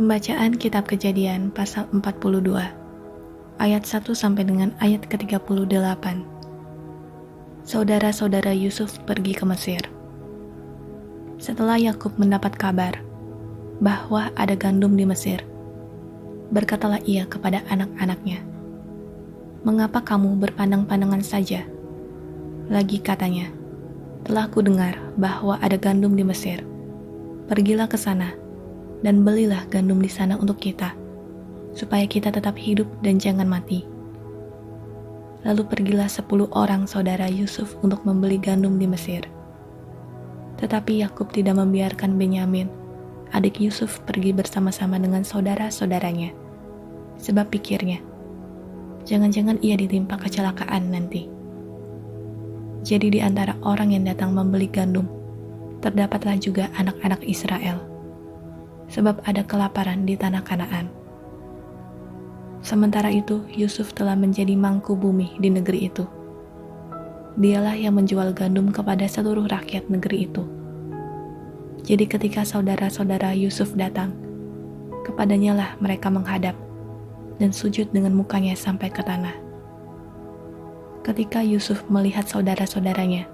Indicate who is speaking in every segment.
Speaker 1: Pembacaan Kitab Kejadian pasal 42 ayat 1 sampai dengan ayat ke-38. Saudara-saudara Yusuf pergi ke Mesir. Setelah Yakub mendapat kabar bahwa ada gandum di Mesir, berkatalah ia kepada anak-anaknya, "Mengapa kamu berpandang-pandangan saja?" Lagi katanya, "Telah kudengar bahwa ada gandum di Mesir. Pergilah ke sana dan belilah gandum di sana untuk kita, supaya kita tetap hidup dan jangan mati." Lalu pergilah 10 orang saudara Yusuf untuk membeli gandum di Mesir. Tetapi Yakub tidak membiarkan Benyamin, adik Yusuf, pergi bersama-sama dengan saudara-saudaranya, sebab pikirnya, jangan-jangan ia ditimpa kecelakaan nanti. Jadi di antara orang yang datang membeli gandum, terdapatlah juga anak-anak Israel, sebab ada kelaparan di tanah Kanaan. Sementara itu, Yusuf telah menjadi mangku bumi di negeri itu. Dialah yang menjual gandum kepada seluruh rakyat negeri itu. Jadi ketika saudara-saudara Yusuf datang, kepadanya lah mereka menghadap dan sujud dengan mukanya sampai ke tanah. Ketika Yusuf melihat saudara-saudaranya,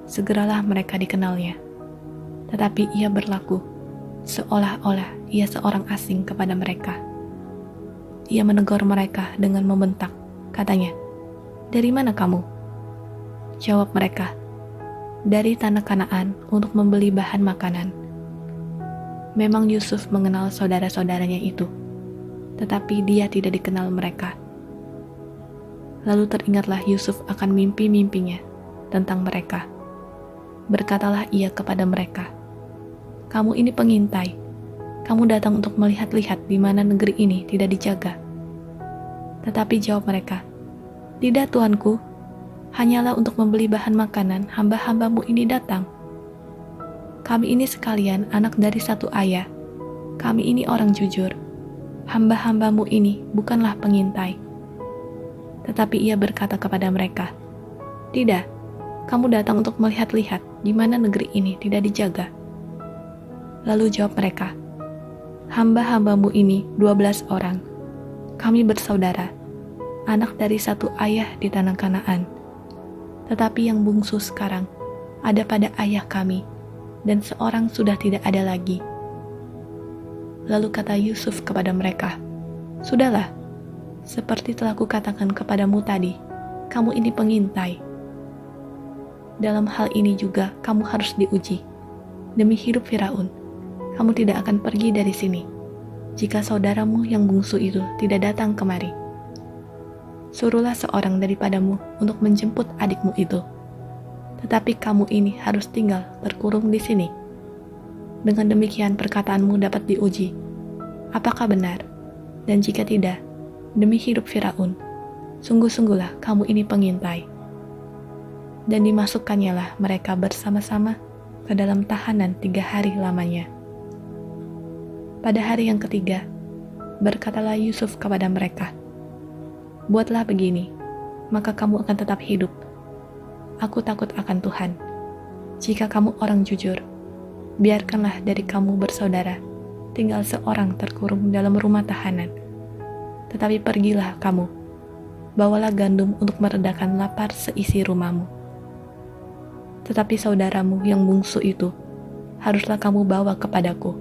Speaker 1: segeralah mereka dikenalnya, tetapi ia berlaku seolah-olah ia seorang asing kepada mereka. Ia menegur mereka dengan membentak, katanya, "Dari mana kamu?" Jawab mereka, "Dari tanah Kanaan untuk membeli bahan makanan." Memang Yusuf mengenal saudara-saudaranya itu, tetapi dia tidak dikenal mereka. Lalu teringatlah Yusuf akan mimpi-mimpinya tentang mereka. Berkatalah ia kepada mereka, "Kamu ini pengintai. Kamu datang untuk melihat-lihat di mana negeri ini tidak dijaga." Tetapi jawab mereka, "Tidak, tuanku, hanyalah untuk membeli bahan makanan hamba-hambamu ini datang. Kami ini sekalian anak dari satu ayah. Kami ini orang jujur. Hamba-hambamu ini bukanlah pengintai." Tetapi ia berkata kepada mereka, "Tidak, kamu datang untuk melihat-lihat di mana negeri ini tidak dijaga." Lalu jawab mereka, "Hamba-hambamu ini 12 orang. Kami bersaudara, anak dari satu ayah di tanah Kanaan. Tetapi yang bungsu sekarang ada pada ayah kami, dan seorang sudah tidak ada lagi." Lalu kata Yusuf kepada mereka, "Sudahlah, seperti telah kukatakan kepadamu tadi, kamu ini pengintai. Dalam hal ini juga kamu harus diuji. Demi hidup Firaun, kamu tidak akan pergi dari sini, jika saudaramu yang bungsu itu tidak datang kemari. Suruhlah seorang daripadamu untuk menjemput adikmu itu. Tetapi kamu ini harus tinggal terkurung di sini. Dengan demikian perkataanmu dapat diuji, apakah benar, dan jika tidak, demi hidup Firaun, sungguh-sungguhlah kamu ini pengintai." Dan dimasukkannya lah mereka bersama-sama ke dalam tahanan 3 hari lamanya. Pada hari yang ketiga, berkatalah Yusuf kepada mereka, "Buatlah begini, maka kamu akan tetap hidup. Aku takut akan Tuhan. Jika kamu orang jujur, biarkanlah dari kamu bersaudara tinggal seorang terkurung dalam rumah tahanan. Tetapi pergilah kamu, bawalah gandum untuk meredakan lapar seisi rumahmu. Tetapi saudaramu yang bungsu itu haruslah kamu bawa kepadaku,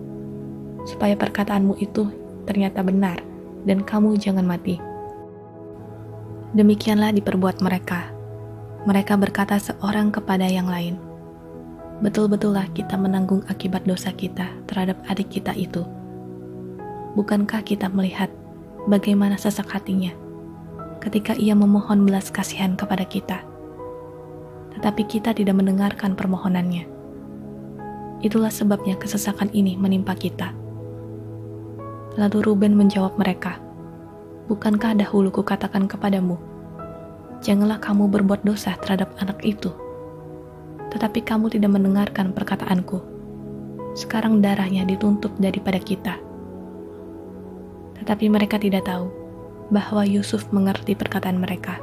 Speaker 1: supaya perkataanmu itu ternyata benar dan kamu jangan mati." Demikianlah diperbuat mereka. Mereka berkata seorang kepada yang lain, "Betul-betullah kita menanggung akibat dosa kita terhadap adik kita itu. Bukankah kita melihat bagaimana sesak hatinya ketika ia memohon belas kasihan kepada kita? Tetapi kita tidak mendengarkan permohonannya. Itulah sebabnya kesesakan ini menimpa kita." Lalu Ruben menjawab mereka, "Bukankah dahulu kukatakan kepadamu, janganlah kamu berbuat dosa terhadap anak itu? Tetapi kamu tidak mendengarkan perkataanku. Sekarang darahnya dituntut daripada kita." Tetapi mereka tidak tahu bahwa Yusuf mengerti perkataan mereka,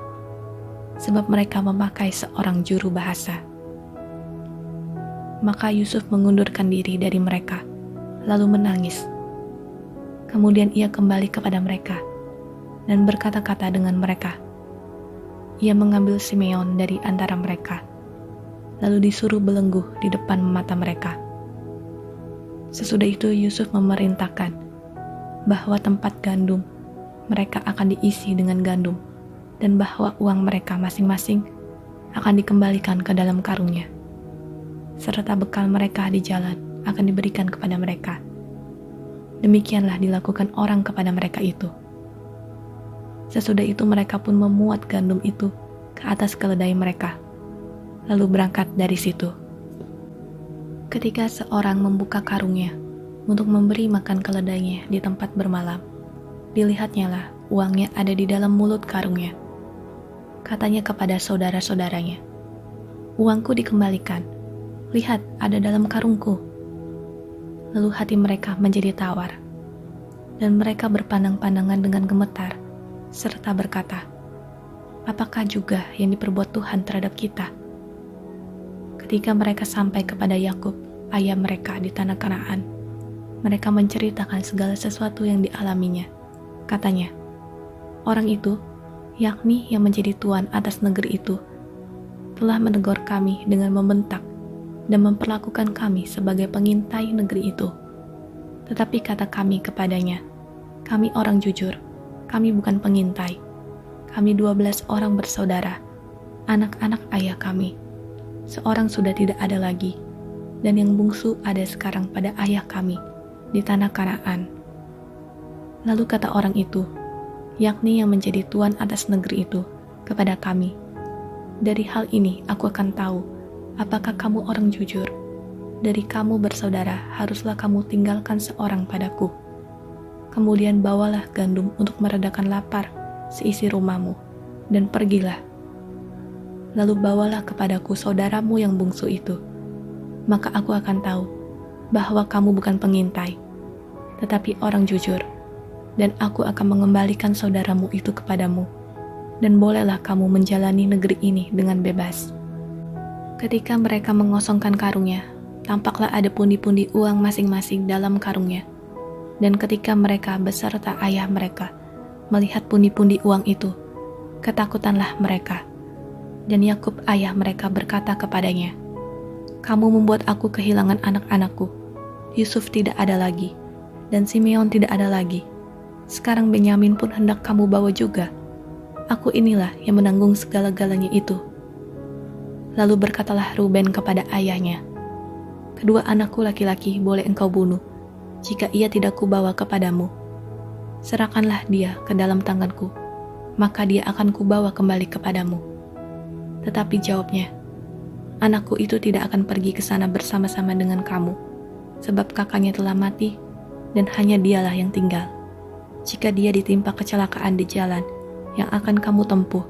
Speaker 1: sebab mereka memakai seorang juru bahasa. Maka Yusuf mengundurkan diri dari mereka, lalu menangis. Kemudian ia kembali kepada mereka dan berkata-kata dengan mereka. Ia mengambil Simeon dari antara mereka, lalu disuruh belenggu di depan mata mereka. Sesudah itu Yusuf memerintahkan bahwa tempat gandum mereka akan diisi dengan gandum, dan bahwa uang mereka masing-masing akan dikembalikan ke dalam karungnya, serta bekal mereka di jalan akan diberikan kepada mereka. Demikianlah dilakukan orang kepada mereka itu. Sesudah itu mereka pun memuat gandum itu ke atas keledai mereka, lalu berangkat dari situ. Ketika seorang membuka karungnya untuk memberi makan keledainya di tempat bermalam, dilihatnya lah uangnya ada di dalam mulut karungnya. Katanya kepada saudara-saudaranya, "Uangku dikembalikan, lihat ada dalam karungku." Lalu hati mereka menjadi tawar, dan mereka berpandang-pandangan dengan gemetar, serta berkata, "Apakah juga yang diperbuat Tuhan terhadap kita?" Ketika mereka sampai kepada Yakub, ayah mereka di tanah Kanaan, mereka menceritakan segala sesuatu yang dialaminya. Katanya, "Orang itu, yakni yang menjadi tuan atas negeri itu, telah menegur kami dengan membentak dan memperlakukan kami sebagai pengintai negeri itu. Tetapi kata kami kepadanya, 'Kami orang jujur, kami bukan pengintai. Kami 12 orang bersaudara, anak-anak ayah kami. Seorang sudah tidak ada lagi, dan yang bungsu ada sekarang pada ayah kami di tanah Kanaan.' Lalu kata orang itu, yakni yang menjadi tuan atas negeri itu, kepada kami, 'Dari hal ini aku akan tahu apakah kamu orang jujur. Dari kamu bersaudara haruslah kamu tinggalkan seorang padaku. Kemudian bawalah gandum untuk meredakan lapar seisi rumahmu, dan pergilah. Lalu bawalah kepadaku saudaramu yang bungsu itu, maka aku akan tahu bahwa kamu bukan pengintai, tetapi orang jujur, dan aku akan mengembalikan saudaramu itu kepadamu, dan bolehlah kamu menjalani negeri ini dengan bebas." Ketika mereka mengosongkan karungnya, tampaklah ada pundi-pundi uang masing-masing dalam karungnya. Dan ketika mereka beserta ayah mereka melihat pundi-pundi uang itu, ketakutanlah mereka. Dan Yakub ayah mereka berkata kepadanya, "Kamu membuat aku kehilangan anak-anakku. Yusuf tidak ada lagi, dan Simeon tidak ada lagi. Sekarang Benyamin pun hendak kamu bawa juga. Aku inilah yang menanggung segala-galanya itu." Lalu berkatalah Ruben kepada ayahnya, "Kedua anakku laki-laki boleh engkau bunuh, jika ia tidak kubawa kepadamu. Serahkanlah dia ke dalam tanganku, maka dia akan kubawa kembali kepadamu." Tetapi jawabnya, "Anakku itu tidak akan pergi ke sana bersama-sama dengan kamu, sebab kakaknya telah mati, dan hanya dialah yang tinggal. Jika dia ditimpa kecelakaan di jalan yang akan kamu tempuh,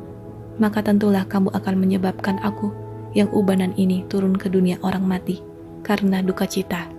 Speaker 1: maka tentulah kamu akan menyebabkan aku yang ubanan ini turun ke dunia orang mati, karena duka cita."